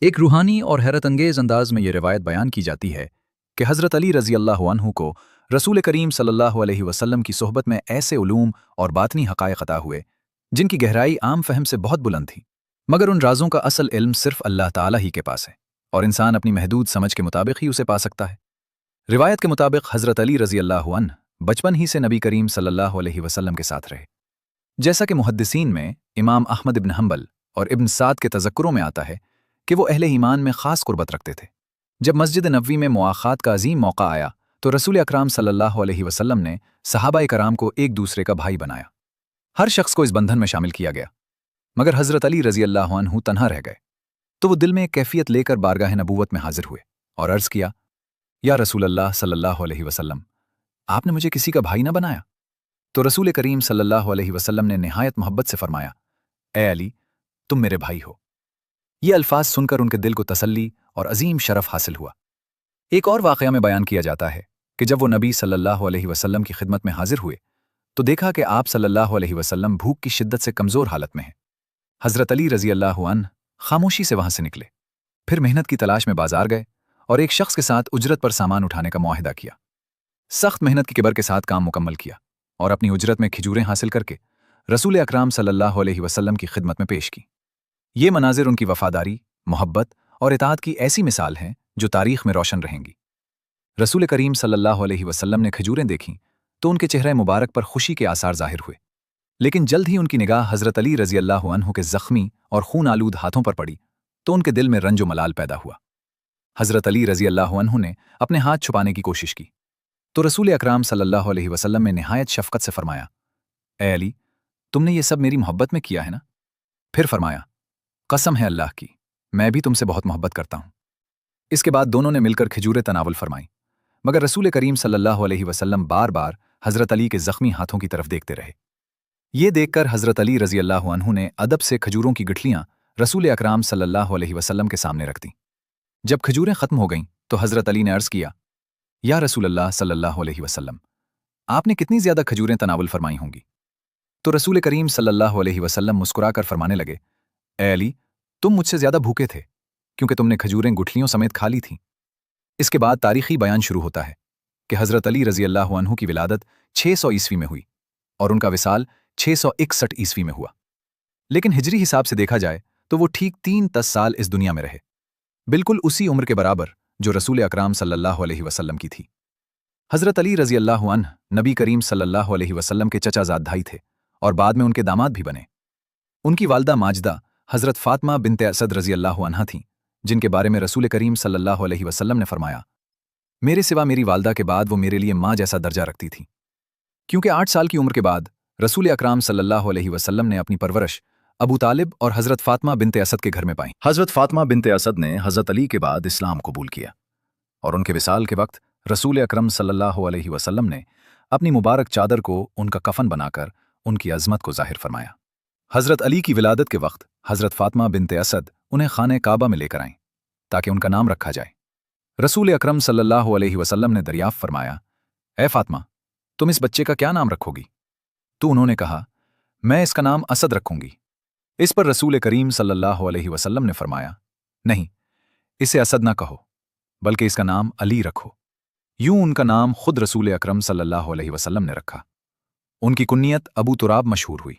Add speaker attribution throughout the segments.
Speaker 1: ایک روحانی اور حیرت انگیز انداز میں یہ روایت بیان کی جاتی ہے کہ حضرت علی رضی اللہ عنہ کو رسول کریم صلی اللہ علیہ وسلم کی صحبت میں ایسے علوم اور باطنی حقائق عطا ہوئے جن کی گہرائی عام فہم سے بہت بلند تھی، مگر ان رازوں کا اصل علم صرف اللہ تعالیٰ ہی کے پاس ہے اور انسان اپنی محدود سمجھ کے مطابق ہی اسے پا سکتا ہے۔ روایت کے مطابق حضرت علی رضی اللہ عنہ بچپن ہی سے نبی کریم صلی اللہ علیہ وسلم کے ساتھ رہے، جیسا کہ محدثین میں امام احمد ابن حنبل اور ابن سعد کے تذکروں میں آتا ہے کہ وہ اہل ایمان میں خاص قربت رکھتے تھے۔ جب مسجد نبوی میں مواخات کا عظیم موقع آیا تو رسول اکرم صلی اللہ علیہ وسلم نے صحابہ کرام کو ایک دوسرے کا بھائی بنایا۔ ہر شخص کو اس بندھن میں شامل کیا گیا، مگر حضرت علی رضی اللہ عنہ تنہا رہ گئے، تو وہ دل میں ایک کیفیت لے کر بارگاہ نبوت میں حاضر ہوئے اور عرض کیا، یا رسول اللہ صلی اللہ علیہ وسلم، آپ نے مجھے کسی کا بھائی نہ بنایا؟ تو رسول کریم صلی اللہ علیہ وسلم نے نہایت محبت سے فرمایا، اے علی، تم میرے بھائی ہو۔ یہ الفاظ سن کر ان کے دل کو تسلی اور عظیم شرف حاصل ہوا۔ ایک اور واقعہ میں بیان کیا جاتا ہے کہ جب وہ نبی صلی اللہ علیہ وسلم کی خدمت میں حاضر ہوئے تو دیکھا کہ آپ صلی اللہ علیہ وسلم بھوک کی شدت سے کمزور حالت میں ہیں۔ حضرت علی رضی اللہ عنہ خاموشی سے وہاں سے نکلے، پھر محنت کی تلاش میں بازار گئے اور ایک شخص کے ساتھ اجرت پر سامان اٹھانے کا معاہدہ کیا۔ سخت محنت کی کبر کے ساتھ کام مکمل کیا اور اپنی اجرت میں کھجوریں حاصل کر کے رسول اکرم صلی اللہ علیہ وسلم کی خدمت میں پیش کی۔ یہ مناظر ان کی وفاداری، محبت اور اطاعت کی ایسی مثال ہیں جو تاریخ میں روشن رہیں گی۔ رسول کریم صلی اللہ علیہ وسلم نے کھجوریں دیکھیں تو ان کے چہرے مبارک پر خوشی کے آثار ظاہر ہوئے، لیکن جلد ہی ان کی نگاہ حضرت علی رضی اللہ عنہ کے زخمی اور خون آلود ہاتھوں پر پڑی تو ان کے دل میں رنج و ملال پیدا ہوا۔ حضرت علی رضی اللہ عنہ نے اپنے ہاتھ چھپانے کی کوشش کی تو رسول اکرم صلی اللہ علیہ وسلم نے نہایت شفقت سے فرمایا، اے علی، تم نے یہ سب میری محبت میں کیا ہے نا؟ پھر فرمایا، قسم ہے اللہ کی، میں بھی تم سے بہت محبت کرتا ہوں۔ اس کے بعد دونوں نے مل کر کھجوریں تناول فرمائیں، مگر رسول کریم صلی اللہ علیہ وسلم بار بار حضرت علی کے زخمی ہاتھوں کی طرف دیکھتے رہے۔ یہ دیکھ کر حضرت علی رضی اللہ عنہ نے ادب سے کھجوروں کی گٹھلیاں رسول اکرم صلی اللہ علیہ وسلم کے سامنے رکھ دیں۔ جب کھجوریں ختم ہو گئیں تو حضرت علی نے عرض کیا، یا رسول اللہ صلی اللہ علیہ وسلم، آپ نے کتنی زیادہ کھجوریں تناول فرمائی ہوں گی؟ تو رسول کریم صلی اللہ علیہ وسلم مسکرا کر فرمانے لگے، اے علی، تم مجھ سے زیادہ بھوکے تھے کیونکہ تم نے کھجوریں گٹھلیوں سمیت کھا لی تھیں۔ اس کے بعد تاریخی بیان شروع ہوتا ہے کہ حضرت علی رضی اللہ عنہ کی ولادت 600 عیسوی میں ہوئی اور ان کا وصال 661 عیسوی میں ہوا، لیکن ہجری حساب سے دیکھا جائے تو وہ ٹھیک 3 سال اس دنیا میں رہے، بالکل اسی عمر کے برابر جو رسول اکرم صلی اللہ علیہ وسلم کی تھی۔ حضرت علی رضی اللہ عنہ نبی کریم صلی اللہ علیہ وسلم کے چچا زاد بھائی تھے اور بعد میں ان کے داماد بھی بنے۔ ان کی والدہ ماجدہ حضرت فاطمہ بنت اسد رضی اللہ عنہا تھیں، جن کے بارے میں رسول کریم صلی اللہ علیہ وسلم نے فرمایا، میرے سوا میری والدہ کے بعد وہ میرے لیے ماں جیسا درجہ رکھتی تھی، کیونکہ 8 سال کی عمر کے بعد رسول اکرم صلی اللہ علیہ وسلم نے اپنی پرورش ابو طالب اور حضرت فاطمہ بنت اسد کے گھر میں پائی۔ حضرت فاطمہ بنت اسد نے حضرت علی کے بعد اسلام قبول کیا اور ان کے وصال کے وقت رسول اکرم صلی اللہ علیہ وسلم نے اپنی مبارک چادر کو ان کا کفن بنا کر ان کی عظمت کو ظاہر فرمایا۔ حضرت علی کی ولادت کے وقت حضرت فاطمہ بنت اسد انہیں خانہ کعبہ میں لے کر آئیں تاکہ ان کا نام رکھا جائے۔ رسول اکرم صلی اللہ علیہ وسلم نے دریافت فرمایا، اے فاطمہ، تم اس بچے کا کیا نام رکھو گی؟ تو انہوں نے کہا، میں اس کا نام اسد رکھوں گی۔ اس پر رسول کریم صلی اللہ علیہ وسلم نے فرمایا، نہیں، اسے اسد نہ کہو، بلکہ اس کا نام علی رکھو۔ یوں ان کا نام خود رسول اکرم صلی اللہ علیہ وسلم نے رکھا۔ ان کی کنیت ابو تراب مشہور ہوئی۔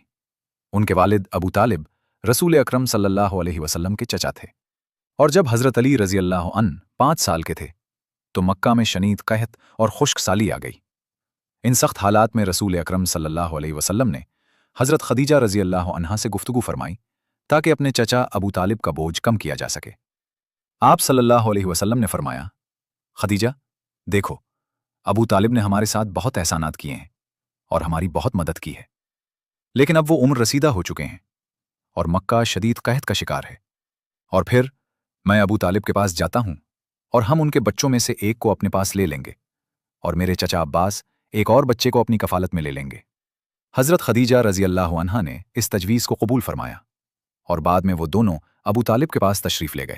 Speaker 1: ان کے والد ابو طالب رسول اکرم صلی اللہ علیہ وسلم کے چچا تھے، اور جب حضرت علی رضی اللہ عنہ 5 سال کے تھے تو مکہ میں شدید قحط اور خشک سالی آ گئی۔ ان سخت حالات میں رسول اکرم صلی اللہ علیہ وسلم نے حضرت خدیجہ رضی اللہ عنہا سے گفتگو فرمائی تاکہ اپنے چچا ابو طالب کا بوجھ کم کیا جا سکے۔ آپ صلی اللہ علیہ وسلم نے فرمایا، خدیجہ، دیکھو، ابو طالب نے ہمارے ساتھ بہت احسانات کیے ہیں اور ہماری بہت مدد کی ہے، لیکن اب وہ عمر رسیدہ ہو چکے ہیں اور مکہ شدید قحط کا شکار ہے، اور پھر میں ابو طالب کے پاس جاتا ہوں اور ہم ان کے بچوں میں سے ایک کو اپنے پاس لے لیں گے اور میرے چچا عباس ایک اور بچے کو اپنی کفالت میں لے لیں گے۔ حضرت خدیجہ رضی اللہ عنہا نے اس تجویز کو قبول فرمایا اور بعد میں وہ دونوں ابو طالب کے پاس تشریف لے گئے۔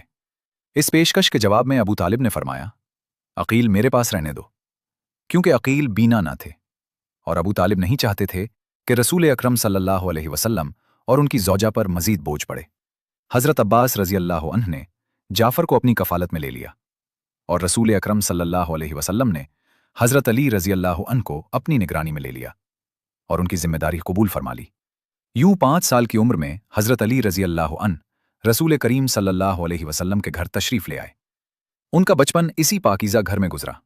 Speaker 1: اس پیشکش کے جواب میں ابو طالب نے فرمایا، عقیل میرے پاس رہنے دو، کیونکہ عقیل بینا نہ تھے اور ابو طالب نہیں چاہتے تھے کہ رسول اکرم صلی اللہ علیہ وسلم اور ان کی زوجہ پر مزید بوجھ پڑے۔ حضرت عباس رضی اللہ عنہ نے जाफ़र को अपनी कफ़ालत में ले लिया और रसूल अकरम सल्लल्लाहु अलैहि वसल्लम ने हज़रत अली रज़ी अल्लाह अन्हु को अपनी निगरानी में ले लिया और उनकी जिम्मेदारी कबूल फरमा ली। यूं 5 साल की उम्र में हज़रत अली रज़ी अल्लाह अन्हु रसूल करीम सल्लल्लाहु अलैहि वसल्लम के घर तशरीफ़ ले आए। उनका बचपन इसी पाकीज़ा घर में गुजरा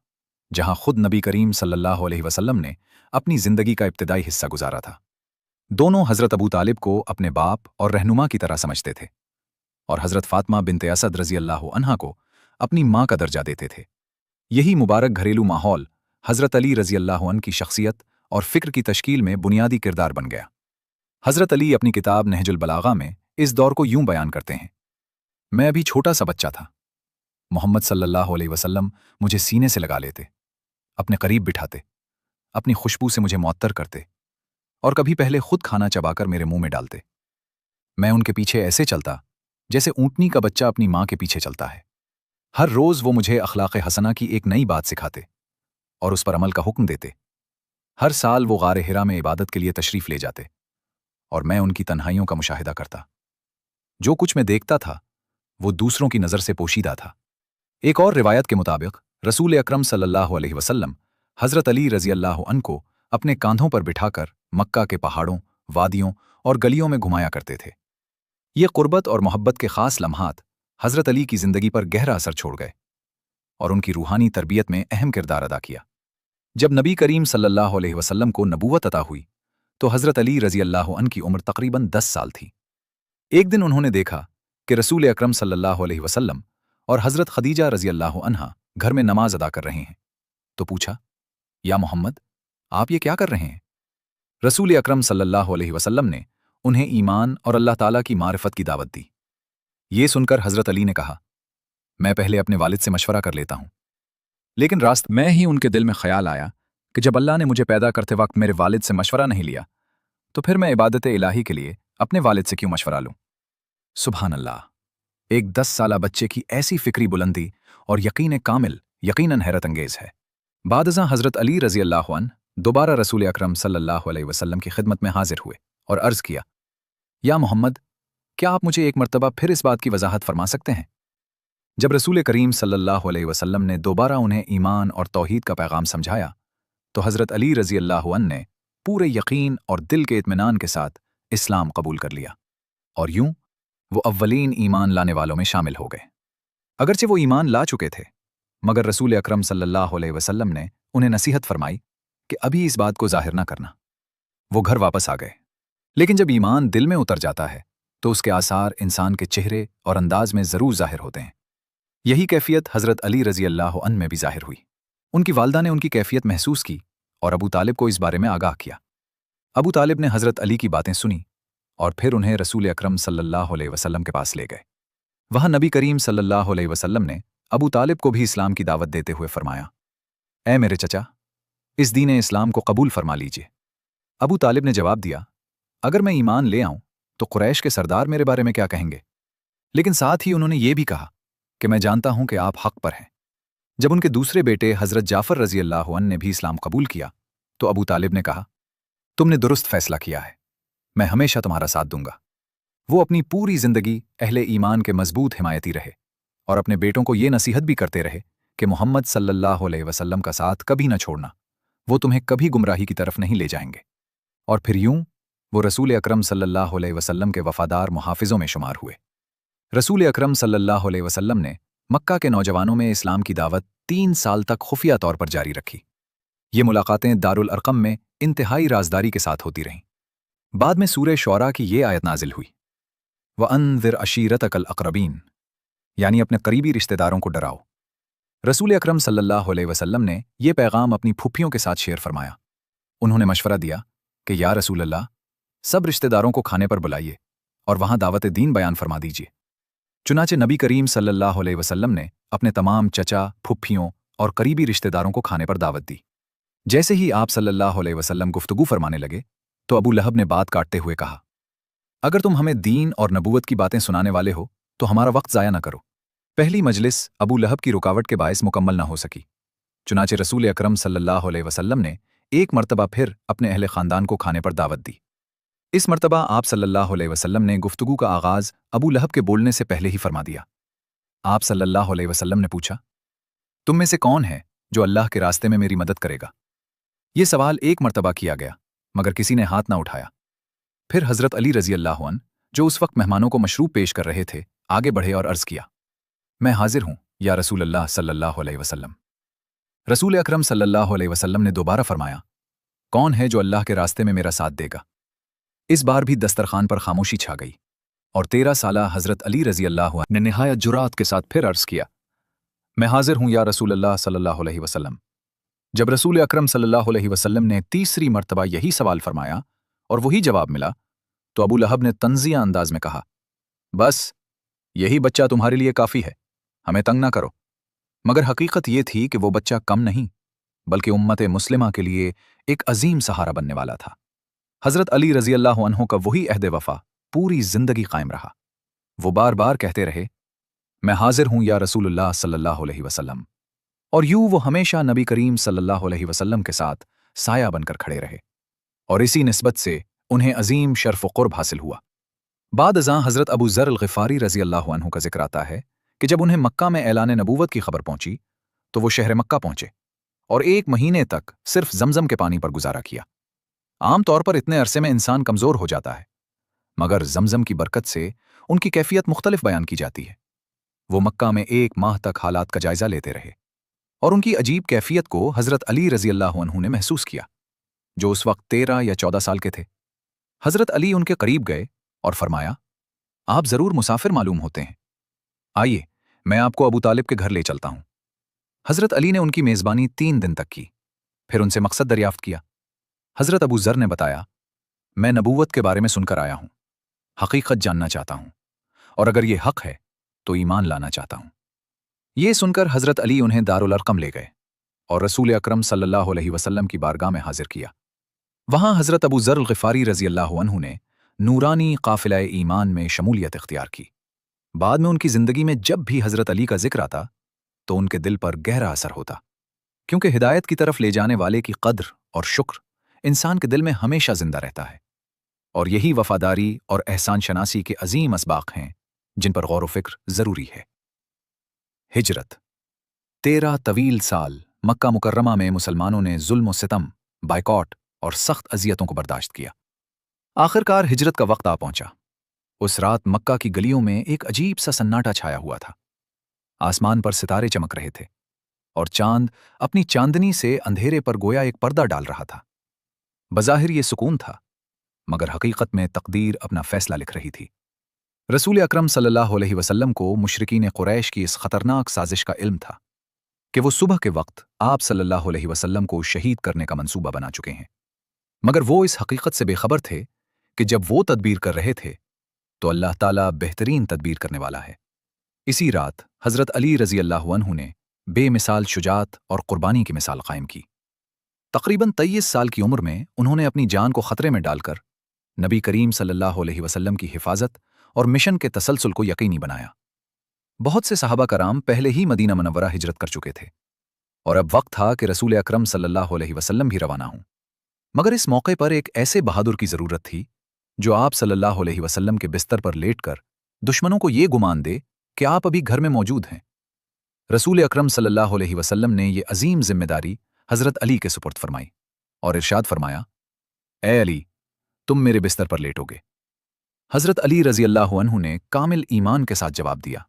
Speaker 1: जहां खुद नबी करीम सल्लल्लाहु अलैहि वसल्लम ने अपनी ज़िंदगी का इब्तिदाई हिस्सा गुजारा था। दोनों हज़रत अबू तालिब को अपने बाप और रहनुमा की तरह समझते थे और हज़रत फ़ातिमा बिन्ते असद रज़ी अल्लाह अन्हा को अपनी माँ का दर्जा देते थे। यही मुबारक घरेलू माहौल हज़रत अली रज़ी अल्लाह अन्हु की शख्सियत और फ़िक्र की तश्कील में बुनियादी किरदार बन गया। हज़रत अली अपनी किताब नहजुल बलागा में इस दौर को यूं बयान करते हैं, मैं अभी छोटा सा बच्चा था। मोहम्मद सल्लल्लाहु अलैहि वसल्लम मुझे सीने से लगा लेते, अपने करीब बिठाते, अपनी खुशबू से मुझे मुअत्तर करते और कभी पहले खुद खाना चबाकर मेरे मुंह में डालते। मैं उनके पीछे ऐसे चलता जैसे ऊँटनी का बच्चा अपनी माँ के पीछे चलता है। हर रोज़ वो मुझे अखलाक़ हसना की एक नई बात सिखाते और उस पर अमल का हुक्म देते। हर साल वो गारे हिरा में इबादत के लिए तशरीफ़ ले जाते और मैं उनकी तन्हाइयों का मुशाहिदा करता। जो कुछ मैं देखता था वो दूसरों की नज़र से पोशीदा था। एक और रिवायत के मुताबिक रसूल अकरम सल्लल्लाहु अलैहि वसल्लम हज़रत अली रज़ी अल्लाह अन्हु को अपने कांधों पर बिठाकर मक्का के पहाड़ों, वादियों और गलियों में घुमाया करते थे। ये क़ुर्बत और मोहब्बत के ख़ास लम्हात हज़रत अली की ज़िंदगी पर गहरा असर छोड़ गए और उनकी रूहानी तरबियत में अहम किरदार अदा किया। जब नबी करीम सल्लल्लाहु अलैहि वसल्लम को नबूवत अता हुई तो हज़रत अली रज़ी अल्लाह अन्हु की उम्र तकरीबन 10 साल थी। एक दिन उन्होंने देखा कि रसूल अकरम सल्लल्लाहु अलैहि वसल्लम और हज़रत खदीजा रज़ी अल्लाह अन्हा घर में नमाज अदा कर रहे हैं, तो पूछा, या मोहम्मद, आप ये क्या कर रहे हैं? रसूल अकरम सल्लल्लाहु अलैहि वसल्लम ने उन्हें ईमान और अल्लाह ताला की मारिफत की दावत दी। ये सुनकर हज़रत अली ने कहा, मैं पहले अपने वालिद से मशवरा कर लेता हूं। लेकिन रास्ते में ही उनके दिल में ख्याल आया कि जब अल्लाह ने मुझे पैदा करते वक्त मेरे वालिद से मशवरा नहीं लिया तो फिर मैं इबादत इलाही के लिए अपने वालिद से क्यों मशवरा लूं? सुभान अल्लाह! एक 10 साला बच्चे की ऐसी फिक्री बुलंदी और यकीन कामिल यकीनन हैरत अंगेज है। बादज़ां हज़रत अली रज़ी अल्लाह अन्हु दोबारा रसूल अकरम सल्लल्लाहु अलैहि वसल्लम की खिदमत में हाजिर हुए और अर्ज़ किया, या मोहम्मद, क्या आप मुझे एक मरतबा फिर इस बात की वजाहत फरमा सकते हैं? जब रसूल करीम सल्लल्लाहु अलैहि वसल्लम ने दोबारा उन्हें ईमान और तौहीद का पैगाम समझाया तो हज़रत अली रज़ी अल्लाह अन्हु ने पूरे यकीन और दिल के इत्मीनान के साथ इस्लाम कबूल कर लिया और यूं वो अव्वलीन ईमान लाने वालों में शामिल हो गए। अगरचे वो ईमान ला चुके थे मगर रसूल अकरम सल्लल्लाहु अलैहि वसल्लम ने उन्हें नसीहत फरमाई कि अभी इस बात को जाहिर ना करना। वो घर वापस आ गए। लेकिन जब ईमान दिल में उतर जाता है तो उसके आसार इंसान के चेहरे और अंदाज में ज़रूर जाहिर होते हैं। यही कैफियत हज़रत अली रज़ी अल्लाह अन्हु में भी जाहिर हुई। उनकी वालदा ने उनकी कैफियत महसूस की और अबू तालिब को इस बारे में आगाह किया। अबू तालिब ने हज़रत अली की बातें सुनी और फिर उन्हें रसूल अकरम सल्लल्लाहु अलैहि वसल्लम के पास ले गए। वहाँ नबी करीम सल्लल्लाहु अलैहि वसल्लम ने अबू तालिब को भी इस्लाम की दावत देते हुए फरमाया, ऐ मेरे चचा, इस दीन इस्लाम को कबूल फरमा लीजिए। अबू तालिब ने जवाब दिया, अगर मैं ईमान ले आऊं तो कुरैश के सरदार मेरे बारे में क्या कहेंगे? लेकिन साथ ही उन्होंने ये भी कहा कि मैं जानता हूं कि आप हक पर हैं। जब उनके दूसरे बेटे हज़रत जाफ़र रज़ी अल्लाह अन्हु ने भी इस्लाम कबूल किया तो अबू तालिब ने कहा, तुमने दुरुस्त फैसला किया है, मैं हमेशा तुम्हारा साथ दूंगा। वो अपनी पूरी जिंदगी अहले ईमान के मजबूत हिमायती रहे और अपने बेटों को ये नसीहत भी करते रहे कि मोहम्मद सल्लल्लाहु अलैहि वसल्लम का साथ कभी न छोड़ना, वो तुम्हें कभी गुमराही की तरफ नहीं ले जाएंगे। और फिर यूं वो रसूल अकरम सल्लल्लाहु अलैहि वसल्लम के वफादार मुहाफिजों में शुमार हुए। रसूल अकरम सल्लल्लाहु अलैहि वसल्लम ने मक्का के नौजवानों में इस्लाम की दावत 3 साल तक खुफिया तौर पर जारी रखी। ये मुलाकातें दारुल अरकम में इंतहाई राजदारी के साथ होती रहीं। बाद में सूरह शौरा की ये आयत नाजिल हुई, वअन्ज़िर अशीरतकल अक़रबीन, यानी अपने करीबी रिश्तेदारों को डराओ। रसूल अकरम सल्लल्लाहु अलैहि वसल्लम ने ये पैगाम अपनी फुफ्फियों के साथ शेयर फरमाया। उन्होंने मशवरा दिया कि या रसूल अल्लाह, सब रिश्तेदारों को खाने पर बुलाइए और वहाँ दावत दीन बयान फरमा दीजिए। चुनाचे नबी करीम सल्लल्लाहु अलैहि वसल्लम ने अपने तमाम चचा, फुफ्फियों और करीबी रिश्तेदारों को खाने पर दावत दी। जैसे ही आप सल्लल्लाहु अलैहि वसल्लम गुफ्तगू फरमाने लगे तो अबू लहब ने बात काटते हुए कहा, अगर तुम हमें दीन और नबूवत की बातें सुनाने वाले हो तो हमारा वक्त ज़ाया न करो। पहली मजलिस अबू लहब की रुकावट के बायस मुकम्मल न हो सकी। चुनाचे रसूल अकरम सल्लल्लाहु अलैहि वसल्लम ने एक मरतबा फिर अपने अहले ख़ानदान को खाने पर दावत दी। इस मरतबा आप सल्लल्लाहु अलैहि वसल्लम ने गुफ्तगू का आगाज़ अबू लहब के बोलने से पहले ही फरमा दिया। आप सल्लल्लाहु अलैहि वसल्लम ने पूछा, तुम में से कौन है जो अल्लाह के रास्ते में मेरी मदद करेगा? ये सवाल एक मर्तबा किया गया, मगर किसी ने हाथ ना उठाया। फिर हज़रत अली रज़ी अल्लाह अन्हु, जो उस वक्त मेहमानों को मशरूब पेश कर रहे थे, आगे बढ़े और अर्ज़ किया, मैं हाजिर हूं या रसूल अल्लाह सल्लल्लाहु अलैहि वसल्लम। रसूल अकरम सल्लल्लाहु अलैहि वसल्लम ने दोबारा फरमाया, कौन है जो अल्लाह के रास्ते में मेरा साथ देगा? इस बार भी दस्तरखान पर खामोशी छा गई और 13 साला हज़रत अली रज़ी अल्लाह अन्हु ने निहायत जुरात के साथ फिर अर्ज़ किया, मैं हाजिर हूं या रसूल अल्लाह सल्लल्लाहु अलैहि वसल्लम। जब रसूल अकरम सल्लल्लाहु अलैहि वसल्लम ने तीसरी मर्तबा यही सवाल फरमाया और वही जवाब मिला, तो अबू लहब ने तंजिया अंदाज में कहा, बस यही बच्चा तुम्हारे लिए काफ़ी है, हमें तंग ना करो। मगर हकीकत ये थी कि वो बच्चा कम नहीं, बल्कि उम्मत मुस्लिमा के लिए एक अजीम सहारा बनने वाला था। हज़रत अली रज़ी अल्लाह अन्हु का वही अहद वफ़ा पूरी जिंदगी कायम रहा। वो बार बार कहते रहे, मैं हाजिर हूं या रसूलुल्लाह सल्लल्लाहु अलैहि वसल्लम, और यूं वो हमेशा नबी करीम सल्लल्लाहु अलैहि वसल्लम के साथ साया बनकर खड़े रहे, और इसी निस्बत से उन्हें अजीम शर्फ क़ुर्ब हासिल हुआ। बाद अज़ां हज़रत अबू ज़र अल-ग़िफ़ारी रज़ी अल्लाह अन्हु का जिक्र आता है कि जब उन्हें मक्का में ऐलान नबूवत की खबर पहुंची, तो वो शहर मक्का पहुंचे और 1 महीने तक सिर्फ जमजम के पानी पर गुजारा किया। आम तौर पर इतने अरसे में इंसान कमज़ोर हो जाता है, मगर जमजम की बरकत से उनकी कैफियत मुख्तलिफ बयान की जाती है। वो मक्का में 1 माह तक हालात का जायजा लेते रहे और उनकी अजीब कैफियत को हज़रत अली रज़ी अल्लाह अन्हु ने महसूस किया, जो उस वक्त 13 या 14 साल के थे। हज़रत अली उनके करीब गए और फरमाया, आप ज़रूर मुसाफिर मालूम होते हैं, आइए मैं आपको अबू तालिब के घर ले चलता हूं। हज़रत अली ने उनकी मेज़बानी 3 दिन तक की, फिर उनसे मकसद दरियाफ्त किया। हज़रत अबू ज़र ने बताया, मैं नबूवत के बारे में सुनकर आया हूं, हकीकत जानना चाहता हूं, और अगर ये हक है तो ईमान लाना चाहता हूं। ये सुनकर हज़रत अली उन्हें दारुल अरकम ले गए और रसूल अकरम सल्लल्लाहु अलैहि वसल्लम की बारगाह में हाजिर किया। वहां हज़रत अबू ज़र अल-ग़िफ़ारी रज़ी अल्लाह अन्हु ने नूरानी काफ़िला ईमान में शमूलियत इख्तियार की। बाद में उनकी ज़िंदगी में जब भी हज़रत अली का जिक्र आता, तो उनके दिल पर गहरा असर होता, क्योंकि हिदायत की तरफ ले जाने वाले की कद्र और शुक्र इंसान के दिल में हमेशा जिंदा रहता है, और यही वफादारी और एहसान शनासी के अजीम असबाक हैं जिन पर गौर व फिक्र जरूरी है। हिजरत 13 तवील साल मक्का मुकर्रमा में मुसलमानों ने जुल्म व सितम, बाइकॉट और सख्त अजियतों को बर्दाश्त किया। आखिरकार हिजरत का वक्त आ पहुंचा। उस रात मक्का की गलियों में एक अजीब सा सन्नाटा छाया हुआ था। आसमान पर सितारे चमक रहे थे और चांद अपनी चांदनी से अंधेरे पर गोया एक पर्दा डाल रहा था। बज़ाहिर ये सुकून था, मगर हकीकत में तकदीर अपना फैसला लिख रही थी। रसूल अकरम सल्लल्लाहु अलैहि वसल्लम को मुशरिकीन कुरैश की इस खतरनाक साजिश का इल्म था कि वो सुबह के वक्त आप सल्लल्लाहु अलैहि वसल्लम को शहीद करने का मंसूबा बना चुके हैं, मगर वो इस हकीकत से बेखबर थे कि जब वो तदबीर कर रहे थे तो अल्लाह ताला बेहतरीन तदबीर करने वाला है। इसी रात हज़रत अली रज़ी अल्लाह अन्हु ने बेमिसाल शुजात और कुर्बानी की मिसाल कायम की। तकरीबन 23 साल की उम्र में उन्होंने अपनी जान को खतरे में डालकर नबी करीम सल्लल्लाहु अलैहि वसल्लम की हिफाजत और मिशन के तसलसल को यकीनी बनाया। बहुत से सहाबा कराम पहले ही मदीना मुनव्वरा हिजरत कर चुके थे और अब वक्त था कि रसूल अकरम सल्लल्लाहु अलैहि वसल्लम भी रवाना हों। मगर इस मौके पर एक ऐसे बहादुर की जरूरत थी जो आप सल्लल्लाहु अलैहि वसल्लम के बिस्तर पर लेटकर दुश्मनों को ये गुमान दे कि आप अभी घर में मौजूद हैं। रसूल अकरम सल्लल्लाहु अलैहि वसल्लम ने ये अजीम जिम्मेदारी हज़रत अली के सुपुर्द फरमाई और इरशाद फरमाया, ए अली, तुम मेरे बिस्तर पर लेटोगे। हज़रत अली रज़ी अल्लाह अन्हु ने कामिल ईमान के साथ जवाब दिया,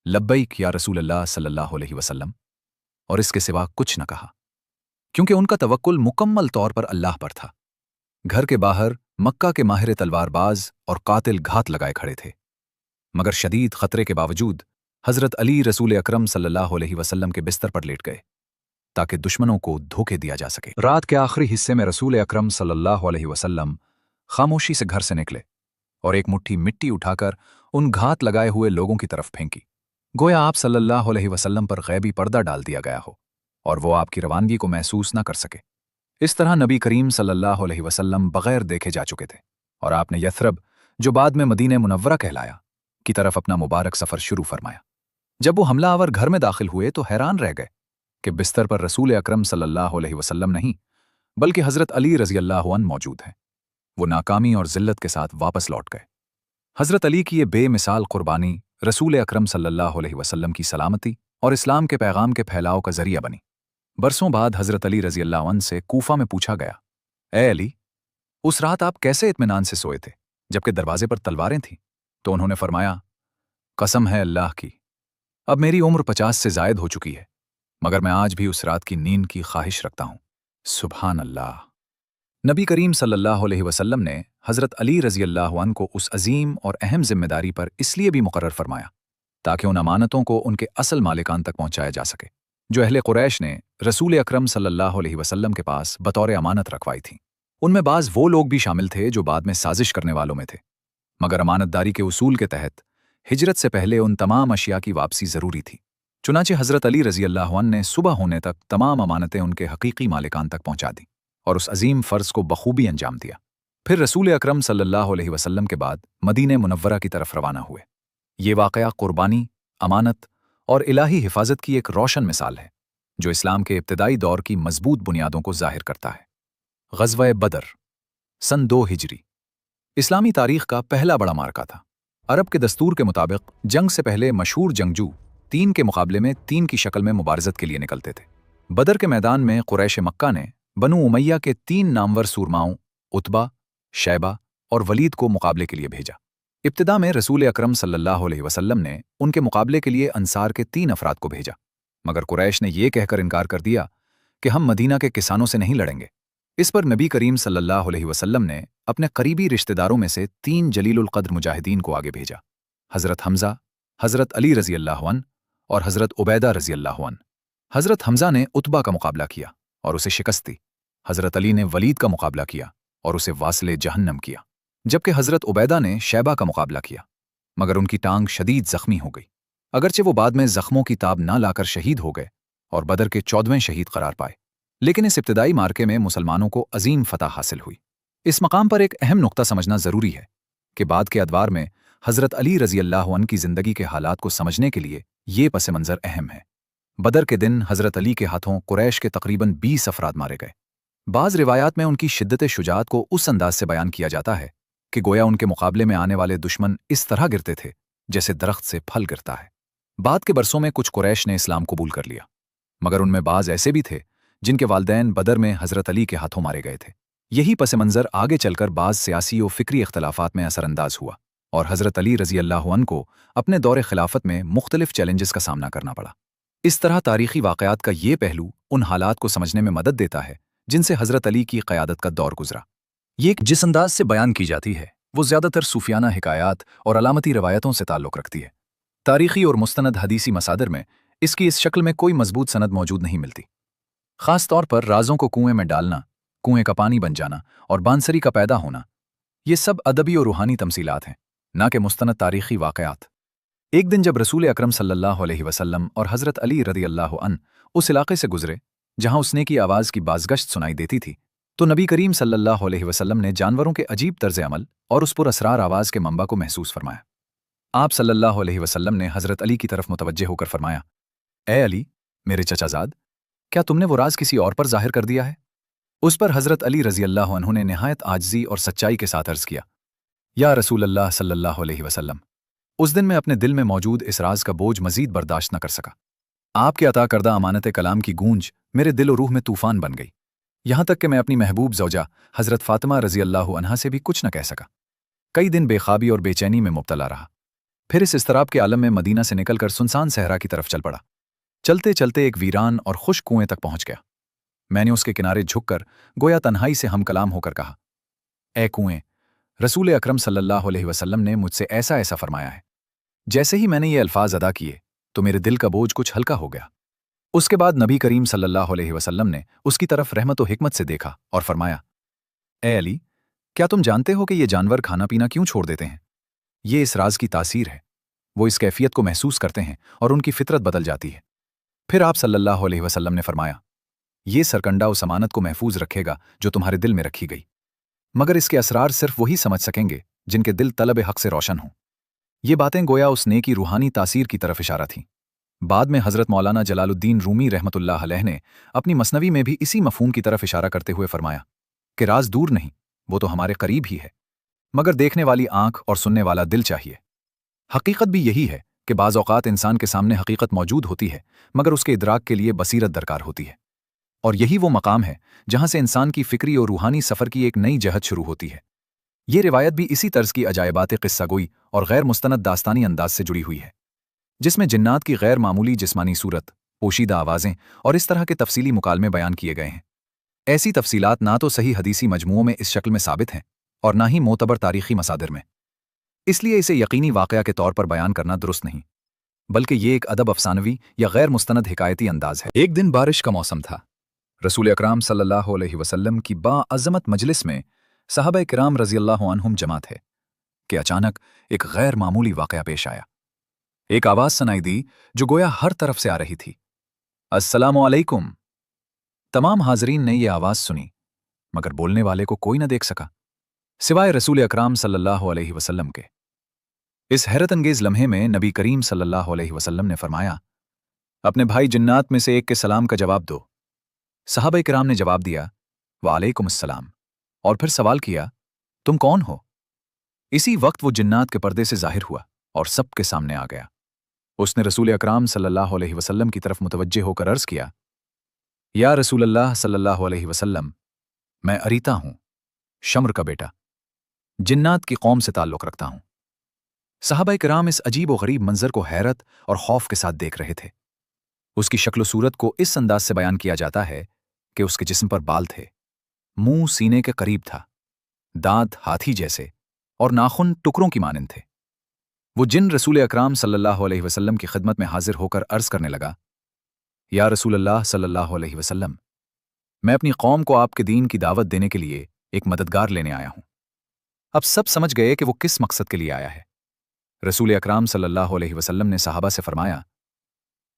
Speaker 1: लब्बैक या रसूल अल्लाह सल्लल्लाहु अलैहि वसल्लम, और इसके सिवा कुछ न कहा, क्योंकि उनका तवक्कुल मुकम्मल तौर पर अल्लाह पर था। घर के बाहर मक्का के माहिर तलवारबाज और कातिल घात लगाए खड़े थे, मगर शदीद खतरे के बावजूद हज़रत अली रसूल अकरम सल्लल्लाहु अलैहि वसल्लम के बिस्तर पर लेट गए ताकि दुश्मनों को धोखे दिया जा सके। रात के आखिरी हिस्से में रसूल अकरम सल्लल्लाहु अलैहि वसल्लम खामोशी से घर से निकले और एक मुट्ठी मिट्टी उठाकर उन घात लगाए हुए लोगों की तरफ फेंकी, गोया आप सल्लल्लाहु अलैहि वसल्लम पर गैबी पर्दा डाल दिया गया हो और वो आपकी रवानगी को महसूस न कर सके। इस तरह नबी करीम सल्लल्लाहु अलैहि वसल्लम बगैर देखे जा चुके थे और आपने यथरब, जो बाद में मदीने मुनव्वरा कहलाया, की तरफ अपना मुबारक सफ़र शुरू फरमाया। जब वो हमलावर घर में दाखिल हुए तो हैरान रह गए कि बिस्तर पर रसूल अकरम सल्लल्लाहु अलैहि वसल्लम नहीं, बल्कि हज़रत अली रज़ी अल्लाह अन्हु मौजूद हैं। वो नाकामी और जिल्लत के साथ वापस लौट गए। हज़रत अली की ये बेमिसाल कुर्बानी रसूल अकरम सल्लल्लाहु अलैहि वसल्लम की सलामती और इस्लाम के पैगाम के फैलाव का जरिया बनी। बरसों बाद हज़रत अली रज़ी अल्लाह अन्हु से कूफा में पूछा गया, ए अली, उस रात आप कैसे इत्मीनान से सोए थे जबकि दरवाजे पर तलवारें थीं? तो उन्होंने फरमाया, कसम है अल्लाह की, अब मेरी उम्र 50 से ज़ायद हो चुकी है, मगर मैं आज भी उस रात की नींद की ख्वाहिश रखता हूँ। सुभान अल्लाह। नबी करीम सल्लल्लाहु अलैहि वसल्लम ने हज़रत अली रज़ी अल्लाह अन्हु को उस अजीम और अहम जिम्मेदारी पर इसलिए भी मुकर्रर फरमाया ताकि उन अमानतों को उनके असल मालिकान तक पहुंचाया जा सके जो अहले कुरैश ने रसूल अकरम सल्लल्लाहु अलैहि वसल्लम के पास बतौर अमानत रखवाई थी। उनमें बाज़ वो लोग भी शामिल थे जो बाद में साजिश करने वालों में थे, मगर अमानतदारी के उसूल के तहत हिजरत से पहले उन तमाम अशिया की वापसी ज़रूरी थी। चुनांचे हज़रत अली रज़ी अल्लाह अन्हु ने सुबह होने तक तमाम अमानतें उनके हकीकी मालिकान तक पहुंचा दी और उस अजीम फ़र्ज़ को बखूबी अंजाम दिया। फिर रसूल अकरम सल्लल्लाहु अलैहि वसल्लम के बाद मदीने मुनव्वरा की तरफ रवाना हुए। ये वाक़या कुर्बानी, अमानत और इलाही हिफाजत की एक रोशन मिसाल है जो इस्लाम के इब्तिदाई दौर की मजबूत बुनियादों को ज़ाहिर करता है। ग़ज़वा बदर सन 2 हिजरी इस्लामी तारीख़ का पहला बड़ा मार्का था। अरब के दस्तूर के मुताबिक जंग से पहले मशहूर जंगजू 3 के मुकाबले में 3 की शक्ल में मुबारज़त के लिए निकलते थे। बदर के मैदान में कुरैश मक्का ने बनु उमैया के 3 नामवर सूरमाओं उतबा, शैबा और वलीद को मुकाबले के लिए भेजा। इब्तिदा में रसूल अकरम सल्लल्लाहु अलैहि वसल्लम ने उनके मुकाबले के लिए अंसार के 3 अफराद को भेजा, मगर कुरैश ने यह कहकर इनकार कर दिया कि हम मदीना के किसानों से नहीं लड़ेंगे। इस पर नबी करीम सल्लल्लाहु अलैहि वसल्लम ने अपने करीबी रिश्तेदारों में से 3 जलीलुल क़द्र मुजाहिदीन को आगे भेजा, हज़रत हमज़ा, हज़रत अली रज़ी अल्लाह अन्हु और हज़रत उबैदा रज़ी अल्लाह अन्हु। हज़रत हमज़ा ने उतबा का मुकाबला किया और उसे शिकस्त दी। हज़रत अली ने वलीद का मुकाबला किया और उसे वासिले जहन्नम किया, जबकि हज़रत उबैदा ने शैबा का मुकाबला किया, मगर उनकी टांग शदीद ज़ख्मी हो गई। अगरचे वो बाद में ज़ख्मों की ताब ना लाकर शहीद हो गए और बदर के 14वें शहीद करार पाए, लेकिन इस इब्तिदाई मार्के में मुसलमानों को अजीम फतह हासिल हुई। इस मकाम पर एक अहम नुक्ता समझना ज़रूरी है कि बाद के अदवार में हज़रत अली रज़ी अल्लाह अन्हु की ज़िंदगी के हालात को समझने के लिए ये पस मंज़र अहम है। बदर के दिन हज़रत अली के हाथों कुरैश के तकरीबन 20 अफराद मारे गए। बाज़ रिवायात में उनकी शिद्दत शुजाअत को उस अंदाज से बयान किया जाता है कि गोया उनके मुकाबले में आने वाले दुश्मन इस तरह गिरते थे जैसे दरख्त से फल गिरता है। बाद के बरसों में कुछ कुरैश ने इस्लाम कबूल कर लिया, मगर उनमें बाज़ ऐसे भी थे जिनके वालदैन बदर में हज़रत अली के हाथों मारे गए थे। यही पस मंज़र आगे चलकर बाज़ सियासी और फ़िक्री इख्तलाफात में असरअंदाज हुआ और हज़रत अली रज़ी अल्लाह अन्हु को अपने दौरे खिलाफत में मुख्तलिफ चैलेंजेस का सामना करना पड़ा। इस तरह तारीख़ी वाक़यात का ये पहलू उन हालात को समझने में मदद देता है जिनसे हज़रत अली की क़यादत का दौर गुजरा। ये जिस अंदाज से बयान की जाती है वो ज़्यादातर सूफियाना हिकायात और अलामती रवायतों से ताल्लुक़ रखती है। तारीख़ी और मुस्तनद हदीसी मसादिर में इसकी इस शक्ल में कोई मजबूत सनद मौजूद नहीं मिलती। ख़ास तौर पर राज़ों को कुएं में डालना, कुएं का पानी बन जाना और बांसरी का पैदा होना, ये सब अदबी और रूहानी तमसीलात हैं, ना कि मुस्तनद तारीख़ी वाक़यात। एक दिन जब रसूल अकरम सल्लल्लाहु अलैहि वसल्लम और हज़रत अली रज़ी अल्लाह अन्हु उस इलाक़े से गुजरे जहाँ उसने की आवाज़ की बाज़गश्त सुनाई देती थी, तो नबी करीम सल्लल्लाहु अलैहि वसल्लम ने जानवरों के अजीब तर्ज़ अमल और उस पुरअसरार आवाज़ के मंबा को महसूस फरमाया। आप सल्लल्लाहु अलैहि वसल्लम ने हज़रत अली की तरफ मुतवज्जे होकर फरमाया, ए अली, मेरे चचाज़ाद, क्या तुमने वो राज किसी और पर ज़ाहिर कर दिया है? उस पर हज़रत अली रज़ी अल्लाह अन्हु ने निहायत आजिज़ी और सच्चाई के साथ अर्ज़ किया, या रसूल अल्लाह सल्लल्लाहु अलैहि वसल्लम, उस दिन मैं अपने दिल में मौजूद इस राज का बोझ मज़ीद बर्दाश्त न कर सका। आपके अता करदा अमानत कलाम की गूंज मेरे दिल और रूह में तूफ़ान बन गई, यहाँ तक कि मैं अपनी महबूब ज़ौजा हज़रत फ़ातिमा रज़ी अल्लाह अन्हा से भी कुछ न कह सका। कई दिन बेख़ाबी और बेचैनी में मुब्तला रहा। फिर इस इस्तराब के आलम में मदीना से निकलकर सुनसान सहरा की तरफ चल पड़ा। चलते चलते एक वीरान और खुश कुएं तक पहुंच गया। मैंने उसके किनारे झुककर गोया तन्हाई से हम कलाम होकर कहा, ए कुएं, रसूल अकरम सल्लल्लाहु अलैहि वसल्लम ने मुझसे ऐसा ऐसा फरमाया है। जैसे ही मैंने ये अल्फाज अदा किए तो मेरे दिल का बोझ कुछ हल्का हो गया। उसके बाद नबी करीम सल्लल्लाहु अलैहि वसल्लम ने उसकी तरफ रहमत व हिकमत से देखा और फरमाया, ए अली, क्या तुम जानते हो कि ये जानवर खाना पीना क्यों छोड़ देते हैं? ये इस राज की तासीर है। वो इस कैफियत को महसूस करते हैं और उनकी फितरत बदल जाती है। फिर आप सल्लल्लाहु अलैहि वसल्लम ने फरमाया, ये सरकंडा उस अमानत को महफूज रखेगा जो तुम्हारे दिल में रखी गई, मगर इसके असरार सिर्फ वही समझ सकेंगे जिनके दिल तलब हक से रोशन हों। ये बातें गोया उस नेकी रूहानी तासीर की तरफ इशारा थीं। बाद में हज़रत मौलाना जलालुद्दीन रूमी रहमतुल्लाह अलैह ने अपनी मसनवी में भी इसी मफ़हूम की तरफ इशारा करते हुए फरमाया कि राज दूर नहीं, वो तो हमारे करीब ही है, मगर देखने वाली आंख और सुनने वाला दिल चाहिए। हकीकत भी यही है کہ بعض اوقات انسان کے سامنے حقیقت موجود ہوتی ہے مگر اس کے ادراک کے لیے بصیرت درکار ہوتی ہے، اور یہی وہ مقام ہے جہاں سے انسان کی فکری اور روحانی سفر کی ایک نئی جہت شروع ہوتی ہے۔ یہ روایت بھی اسی طرز کی عجائبات قصہ گوئی اور غیر مستند داستانی انداز سے جڑی ہوئی ہے، جس میں جنات کی غیر معمولی جسمانی صورت، پوشیدہ آوازیں اور اس طرح کے تفصیلی مکالمے بیان کیے گئے ہیں۔ ایسی تفصیلات نہ تو صحیح حدیثی مجموعوں میں اس شکل میں ثابت ہیں اور نہ ہی معتبر تاریخی مصادر میں، اس لیے اسے یقینی واقعہ کے طور پر بیان کرنا درست نہیں، بلکہ یہ ایک ادب افسانوی یا غیر مستند حکایتی انداز ہے۔ ایک دن بارش کا موسم تھا۔ رسول اکرام صلی اللہ علیہ وسلم کی باعظمت مجلس میں صحابہ کرام رضی اللہ عنہم جمع تھے کہ اچانک ایک غیر معمولی واقعہ پیش آیا۔ ایک آواز سنائی دی جو گویا ہر طرف سے آ رہی تھی، السلام علیکم۔ تمام حاضرین نے یہ آواز سنی مگر بولنے والے کو کوئی نہ دیکھ سکا سوائے رسول اکرام صلی اللہ علیہ وسلم کے۔ اس حیرت انگیز لمحے میں نبی کریم صلی اللہ علیہ وسلم نے فرمایا، اپنے بھائی جنات میں سے ایک کے سلام کا جواب دو۔ صحابہ کرام نے جواب دیا، وعلیکم السلام، اور پھر سوال کیا، تم کون ہو؟ اسی وقت وہ جنات کے پردے سے ظاہر ہوا اور سب کے سامنے آ گیا۔ اس نے رسول اکرام صلی اللہ علیہ وسلم کی طرف متوجہ ہو کر عرض کیا، یا رسول اللہ صلی اللہ علیہ وسلم، میں اریتا ہوں، شمر کا بیٹا، جنات کی قوم سے تعلق رکھتا ہوں۔ صحابہ کرام اس عجیب و غریب منظر کو حیرت اور خوف کے ساتھ دیکھ رہے تھے۔ اس کی شکل و صورت کو اس انداز سے بیان کیا جاتا ہے کہ اس کے جسم پر بال تھے، منہ سینے کے قریب تھا، دانت ہاتھی جیسے اور ناخن ٹکڑوں کی مانند تھے۔ وہ جن رسول اکرام صلی اللہ علیہ وسلم کی خدمت میں حاضر ہو کر عرض کرنے لگا، یا رسول اللہ صلی اللہ علیہ وسلم، میں اپنی قوم کو آپ کے دین کی دعوت دینے کے لیے ایک مددگار لینے آیا ہوں۔ اب سب سمجھ گئے کہ وہ کس مقصد کے لیے آیا ہے۔ رسول اکرام صلی اللہ علیہ وسلم نے صحابہ سے فرمایا،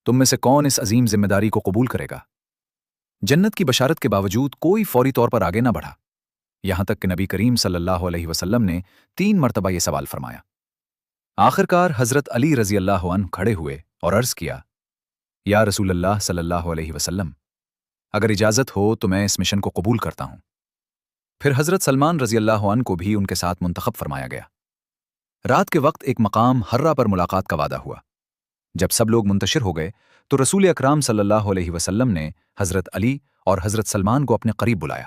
Speaker 1: تم میں سے کون اس عظیم ذمہ داری کو قبول کرے گا؟ جنت کی بشارت کے باوجود کوئی فوری طور پر آگے نہ بڑھا، یہاں تک کہ نبی کریم صلی اللہ علیہ وسلم نے 3 مرتبہ یہ سوال فرمایا۔ آخرکار حضرت علی رضی اللہ عنہ کھڑے ہوئے اور عرض کیا، یا رسول اللہ صلی اللہ علیہ وسلم، اگر اجازت ہو تو میں اس مشن کو قبول کرتا ہوں۔ پھر حضرت سلمان رضی اللہ عنہ کو بھی ان کے ساتھ منتخب فرمایا گیا۔ رات کے وقت ایک مقام حرہ پر ملاقات کا وعدہ ہوا۔ جب سب لوگ منتشر ہو گئے تو رسول اکرام صلی اللہ علیہ وسلم نے حضرت علی اور حضرت سلمان کو اپنے قریب بلایا۔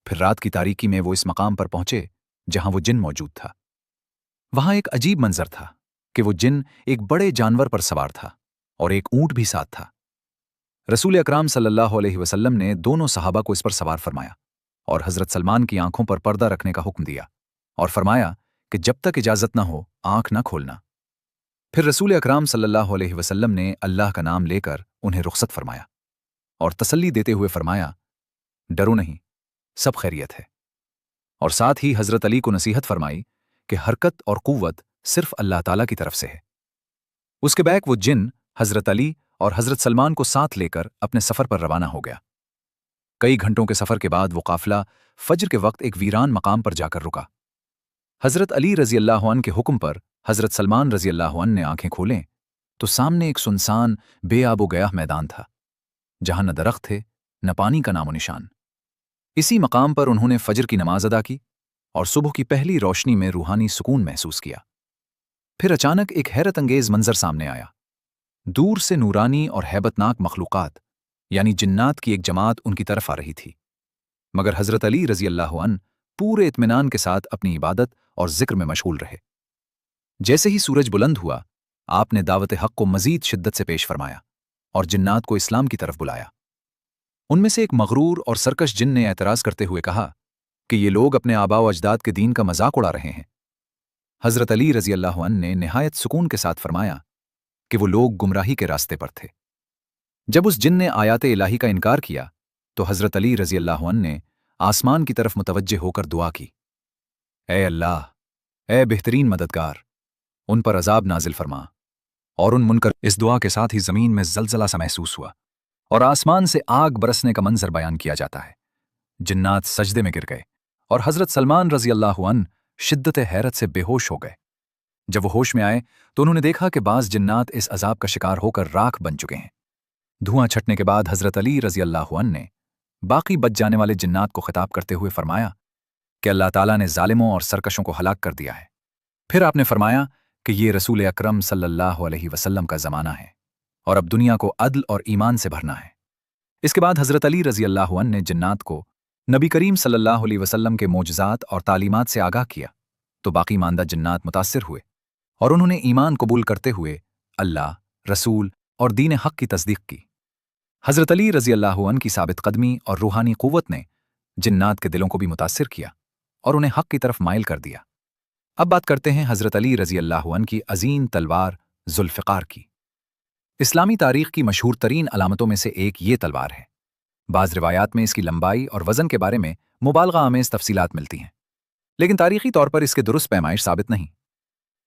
Speaker 1: پھر رات کی تاریکی میں وہ اس مقام پر پہنچے جہاں وہ جن موجود تھا۔ وہاں ایک عجیب منظر تھا کہ وہ جن ایک بڑے جانور پر سوار تھا اور ایک اونٹ بھی ساتھ تھا۔ رسول اکرام صلی اللہ علیہ وسلم نے دونوں صحابہ کو اس پر سوار فرمایا اور حضرت سلمان کی آنکھوں پر پردہ رکھنے کا حکم دیا اور فرمایا کہ جب تک اجازت نہ ہو آنکھ نہ کھولنا۔ پھر رسول اکرام صلی اللہ علیہ وسلم نے اللہ کا نام لے کر انہیں رخصت فرمایا اور تسلی دیتے ہوئے فرمایا، ڈرو نہیں، سب خیریت ہے، اور ساتھ ہی حضرت علی کو نصیحت فرمائی کہ حرکت اور قوت صرف اللہ تعالیٰ کی طرف سے ہے۔ اس کے بیک وہ جن حضرت علی اور حضرت سلمان کو ساتھ لے کر اپنے سفر پر روانہ ہو گیا۔ کئی گھنٹوں کے سفر کے بعد وہ قافلہ فجر کے وقت ایک ویران مقام پر جا کر رکا۔ حضرت علی رضی اللہ عنہ کے حکم پر حضرت سلمان رضی اللہ عنہ نے آنکھیں کھولیں تو سامنے ایک سنسان بے آب و گیاہ میدان تھا، جہاں نہ درخت تھے نہ پانی کا نام و نشان۔ اسی مقام پر انہوں نے فجر کی نماز ادا کی اور صبح کی پہلی روشنی میں روحانی سکون محسوس کیا۔ پھر اچانک ایک حیرت انگیز منظر سامنے آیا۔ دور سے نورانی اور ہیبت ناک مخلوقات یعنی جنات کی ایک جماعت ان کی طرف آ رہی تھی، مگر حضرت علی رضی اللہ عنہ پورے اطمینان کے ساتھ اپنی عبادت اور ذکر میں مشغول رہے۔ جیسے ہی سورج بلند ہوا، آپ نے دعوت حق کو مزید شدت سے پیش فرمایا اور جنات کو اسلام کی طرف بلایا۔ ان میں سے ایک مغرور اور سرکش جن نے اعتراض کرتے ہوئے کہا کہ یہ لوگ اپنے آباء و اجداد کے دین کا مذاق اڑا رہے ہیں۔ حضرت علی رضی اللہ عنہ نے نہایت سکون کے ساتھ فرمایا کہ وہ لوگ گمراہی کے راستے پر تھے۔ جب اس جن نے آیات الہی کا انکار کیا تو حضرت علی رضی اللہ عنہ نے آسمان کی طرف متوجہ ہو کر دعا کی، اے اللہ، اے بہترین مددگار، ان پر عذاب نازل فرما اور ان منکر۔ اس دعا کے ساتھ ہی زمین میں زلزلہ سا محسوس ہوا اور آسمان سے آگ برسنے کا منظر بیان کیا جاتا ہے۔ جنات سجدے میں گر گئے اور حضرت سلمان رضی اللہ عنہ شدت حیرت سے بے ہوش ہو گئے۔ جب وہ ہوش میں آئے تو انہوں نے دیکھا کہ بعض جنات اس عذاب کا شکار ہو کر راکھ بن چکے ہیں۔ دھواں چھٹنے کے بعد حضرت علی رضی اللہ عنہ نے باقی بچ جانے والے جنات کو خطاب کرتے ہوئے فرمایا کہ اللہ تعالیٰ نے ظالموں اور سرکشوں کو ہلاک کر دیا ہے۔ پھر آپ نے فرمایا کہ یہ रसूल अकरम सल्लल्लाहु अलैहि वसल्लम का ज़माना है और अब दुनिया को अदल और ईमान से भरना है। इसके बाद हज़रत अली रज़ी अल्लाह अन्हु ने जिन्नात को नबी करीम सल्लल्लाहु अलैहि वसल्लम के मोजज़ात और तालीमात से आगाह किया, तो बाकी मानदा जिन्नात मुतासिर हुए और उन्होंने ईमान कबूल करते हुए अल्लाह, रसूल और दीन हक़ की तस्दीक की। हज़रत अली रज़ी अल्लाह अन्हु की साबित कदमी और रूहानी क़ुव्वत ने जिन्नात के दिलों को भी मुतासिर किया और उन्हें हक़ की तरफ माइल कर दिया। अब बात करते हैं हज़रत अली रज़ी अल्लाह अन्हु की अज़ीम तलवार ज़ुल्फ़िकार की। इस्लामी तारीख़ की मशहूर तरीन अलामतों में से एक ये तलवार है। बाज़ रिवायात में इसकी लंबाई और वज़न के बारे में मुबालगा आमेज़ तफसीलात मिलती हैं, लेकिन तारीख़ी तौर पर इसके दुरुस्त पैमाइश साबित नहीं।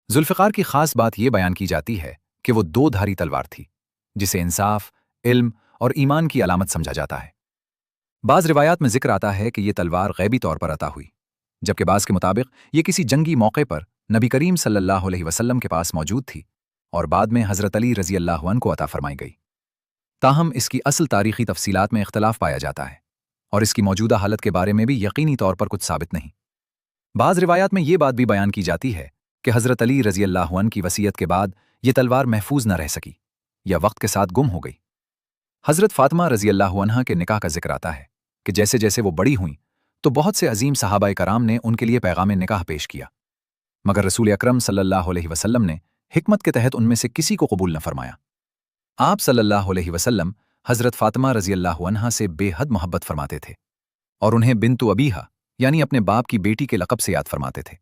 Speaker 1: ज़ुल्फ़िकार की ख़ास बात यह बयान की जाती है कि वो दो धारी तलवार थी, जिसे इंसाफ, इल्म और ईमान की अलामत समझा जाता है। बाज़ रिवायात में ज़िक्र आता है कि ये तलवार ग़ैबी तौर पर अता हुई, जबकि बाज़ के मुताबिक ये किसी जंगी मौके पर नबी करीम सल्लल्लाहु अलैहि वसल्लम के पास मौजूद थी और बाद में हज़रत अली रज़ी अल्लाह अन्हु को अता फरमाई गई। ताहम इसकी असल तारीख़ी तफसीलात में इख्तलाफ पाया जाता है और इसकी मौजूदा हालत के बारे में भी यकीनी तौर पर कुछ साबित नहीं। बाज़ रिवायात में ये बात भी बयान की जाती है कि हज़रत अली रज़ी अल्लाह अन्हु की वसीयत के बाद ये तलवार महफूज न रह सकी या वक्त के साथ गुम हो गई। हज़रत फ़ातिमा रज़ी अल्लाह अन्हा के निकाह का जिक्र आता है कि जैसे जैसे वो बड़ी हुईं तो बहुत से अजीम सहाबाए कराम ने उनके लिए पैगाम निकाह पेश किया, मगर रसूल अकरम सल्लल्लाहु अलैहि वसल्लम ने हिकमत के तहत उनमें से किसी को कबूल न फरमाया। आप सल्लल्लाहु अलैहि वसल्लम हज़रत फ़ातिमा रज़ी अल्लाह अन्हा से बेहद मोहब्बत फरमाते थे और उन्हें बिन्तु अबीहा यानी अपने बाप की बेटी के लक़ब से याद फरमाते थे,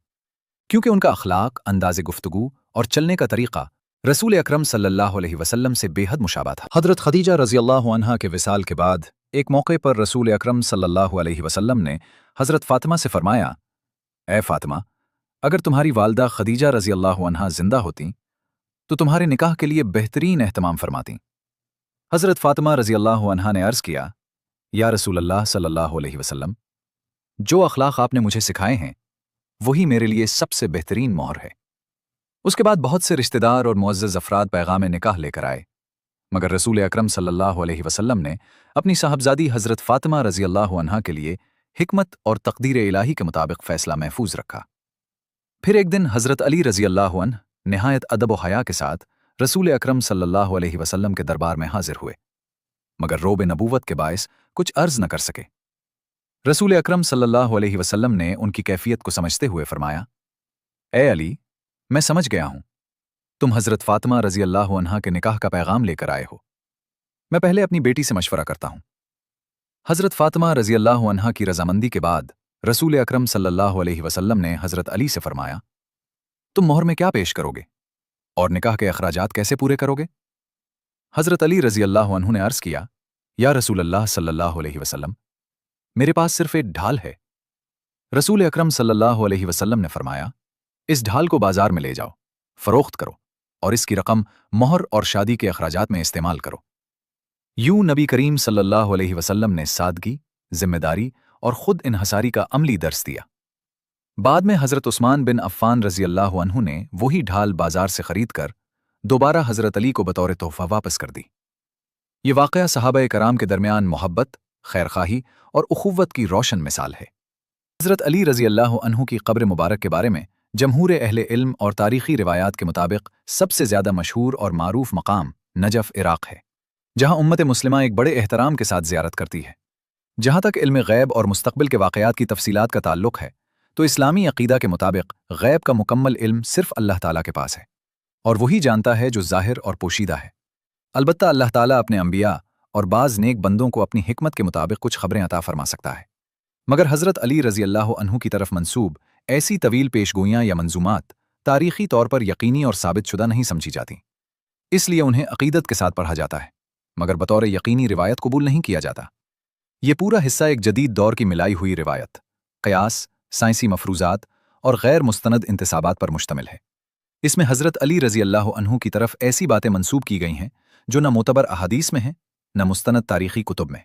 Speaker 1: क्योंकि उनका अखलाक, अंदाज़े गुफ्तगू और चलने का तरीक़ा रसूल अकरम सल्लल्लाहु अलैहि वसल्लम से बेहद मुशाबा था। हज़रत खदीजा रज़ी अल्लाह अन्हा के विसाल के बाद एक मौके पर रसूल अकरम सल्लल्लाहु अलैहि वसल्लम ने हज़रत फ़ातिमा से फरमाया, ए फ़ातिमा, अगर तुम्हारी वालदा खदीजा रज़ी अल्लाह अन्हा जिंदा होती तो तुम्हारे निकाह के लिए बेहतरीन एहतमाम फरमाती। हज़रत फ़ातिमा रज़ी अल्लाह अन्हा ने अर्ज़ किया, या रसूल अल्लाह सल्लल्लाहु अलैहि वसल्लम, जो अखलाक आपने मुझे सिखाए हैं वही मेरे लिए सबसे बेहतरीन मोहर है। उसके बाद बहुत से रिश्तेदार और मुअज़्ज़ज़ अफ़राद पैगाम निकाह लेकर आए, मगर रसूल अकरम सल्लल्लाहु अलैहि वसल्लम ने अपनी साहबजादी हज़रत फ़ातिमा रज़ी अल्लाह अन्हा के लिए हिकमत और तक़दीर इलाही के मुताबिक फ़ैसला महफूज रखा। फिर एक दिन हज़रत अली रज़ी अल्लाह अन्हु निहायत अदब व हया के साथ रसूल अकरम सल्लल्लाहु अलैहि वसल्लम के दरबार में हाजिर हुए, मगर रोब नबूवत के बायस कुछ अर्ज़ न कर सके। रसूल अकरम सल्लल्लाहु अलैहि वसल्लम ने उनकी कैफियत को समझते हुए फरमाया, ए अली, मैं समझ गया हूं, तुम हज़रत फ़ातिमा रज़ी अल्लाह अन्हा के निकाह का पैगाम लेकर आए हो। मैं पहले अपनी बेटी से मशवरा करता हूं। हज़रत फ़ातिमा रज़ी अल्लाह अन्हा की रज़ामंदी के बाद रसूल अकरम सल्लल्लाहु अलैहि वसल्लम ने हज़रत अली से फरमाया, तुम मोहर में क्या पेश करोगे और निकाह के अखराजात कैसे पूरे करोगे? हज़रत अली रज़ी अल्लाह अन्हु ने अर्ज़ किया, या रसूल अल्लाह सल्लल्लाहु अलैहि वसल्लम, मेरे पास सिर्फ एक ढाल है। रसूल अकरम सल्लल्लाहु अलैहि वसल्लम ने फरमाया, इस ढाल को बाजार में ले जाओ, फ़रोख्त करो और इसकी रकम मोहर और शादी के अखराजात में इस्तेमाल करो। यूं नबी करीम सल्लल्लाहु अलैहि वसल्लम ने सादगी, जिम्मेदारी और खुद इन्हसारी का अमली दर्स दिया। बाद में हज़रत उस्मान बिन अफ़्फ़ान रज़ी अल्लाह अन्हु ने वही ढाल बाजार से खरीद कर दोबारा हज़रत अली को बतौर तोहफ़ा वापस कर दी। ये वाक़या सहाबाए कराम के दरमियान मोहब्बत, खैरखाही और उख़ुव्वत की रोशन मिसाल है। हज़रत अली रज़ी अल्लाह अन्हु की क़ब्र मुबारक के बारे में जमहूर अहले इल्म और तारीख़ी रिवायात के मुताबिक सबसे ज़्यादा मशहूर और मारूफ मकाम नजफ़, इराक़ है, जहाँ उम्मत मुस्लिमा एक बड़े एहतराम के साथ ज़ियारत करती है। जहाँ तक इल्म ग़ैब और मुस्तक़बिल के वाक़यात की तफसीलात का ताल्लुक़ है, तो इस्लामी अक़ीदा के मुताबिक ग़ैब का मुकम्मल इल्म सिर्फ़ अल्लाह ताला के पास है और वही जानता है जो ज़ाहिर और पोशीदा है। अलबत्ता अल्लाह ताला अपने अंबिया और बाज़ नेक बंदों को अपनी हिकमत के मुताबिक कुछ ख़बरें अता फ़रमा सकता है, मगर हज़रत अली रज़ी अल्लाह अन्हु की तरफ मंसूब ऐसी तवील पेशगोइयाँ या मंजूमात तारीख़ी तौर पर यकीनी और साबित शुदा नहीं समझी जाती, इसलिए उन्हें अक़ीदत के साथ पढ़ा जाता है, मगर बतौर यकीनी रिवायत कबूल नहीं किया जाता। ये पूरा हिस्सा एक जदीद दौर की मिलाई हुई रिवायत, क़यास, साइंसी मफरूज़ात और गैर मुस्तनद इंतसाबात पर मुश्तमिल है। इसमें हज़रत अली रज़ी अल्लाह अन्हु की तरफ ऐसी बातें मंसूब की गई हैं जो न मोतबर अहादीस में हैं न मुस्तनद तारीख़ी कुतुब में।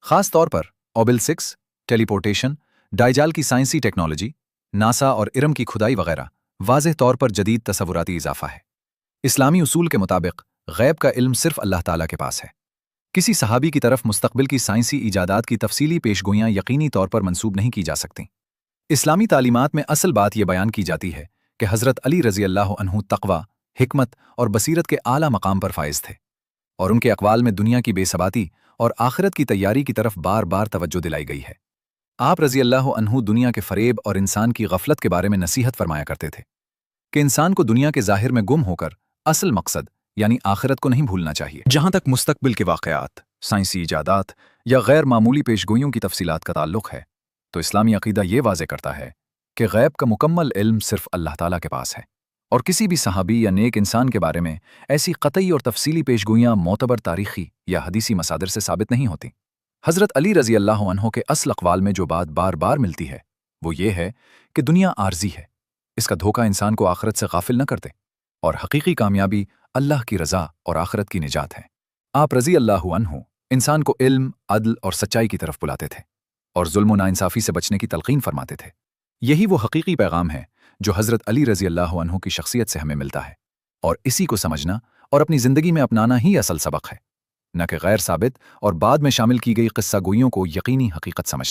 Speaker 1: ख़ास तौर पर ओबिल 6, टेलीपोर्टेशन, डाइजाल की साइंसी टेक्नोलॉजी, नासा और इरम की खुदाई वगैरह वाज़ेह तौर पर जदीद तसव्वुराती इजाफ़ा है। इस्लामी उसूल के मुताबिक ग़ैब का इल्म सिर्फ़ अल्लाह ताला के पास है। किसी सहाबी की तरफ मुस्तक़बिल की साइंसी ईजादात की तफसीली पेशगोइयाँ यकीनी तौर पर मंसूब नहीं की जा सकतीं। इस्लामी तालीमात में असल बात यह बयान की जाती है کہ حضرت علی رضی اللہ عنہ تقوی، حکمت اور بصیرت کے اعلیٰ مقام پر فائز تھے، اور ان کے اقوال میں دنیا کی بے ثباتی اور آخرت کی تیاری کی طرف بار بار توجہ دلائی گئی ہے۔ آپ رضی اللہ عنہ دنیا کے فریب اور انسان کی غفلت کے بارے میں نصیحت فرمایا کرتے تھے کہ انسان کو دنیا کے ظاہر میں گم ہو کر اصل مقصد یعنی آخرت کو نہیں بھولنا چاہیے۔ جہاں تک مستقبل کے واقعات، سائنسی ایجادات یا غیر معمولی پیشگوئیوں کی تفصیلات کا تعلق ہے تو اسلامی عقیدہ یہ واضح کرتا ہے کہ غیب کا مکمل علم صرف اللہ تعالیٰ کے پاس ہے، اور کسی بھی صحابی یا نیک انسان کے بارے میں ایسی قطعی اور تفصیلی پیشگوئیاں معتبر تاریخی یا حدیثی مصادر سے ثابت نہیں ہوتیں۔ حضرت علی رضی اللہ عنہ کے اصل اقوال میں جو بات بار بار ملتی ہے وہ یہ ہے کہ دنیا عارضی ہے، اس کا دھوکہ انسان کو آخرت سے غافل نہ کرتے، اور حقیقی کامیابی اللہ کی رضا اور آخرت کی نجات ہے۔ آپ رضی اللہ عنہ انسان کو علم، عدل اور سچائی کی طرف بلاتے تھے، اور ظلم و ناانصافی سے بچنے کی تلقین فرماتے تھے۔ یہی وہ حقیقی پیغام ہے جو حضرت علی رضی اللہ عنہ کی شخصیت سے ہمیں ملتا ہے، اور اسی کو سمجھنا اور اپنی زندگی میں اپنانا ہی اصل سبق ہے، نہ کہ غیر ثابت اور بعد میں شامل کی گئی قصہ گوئیوں کو یقینی حقیقت سمجھنا۔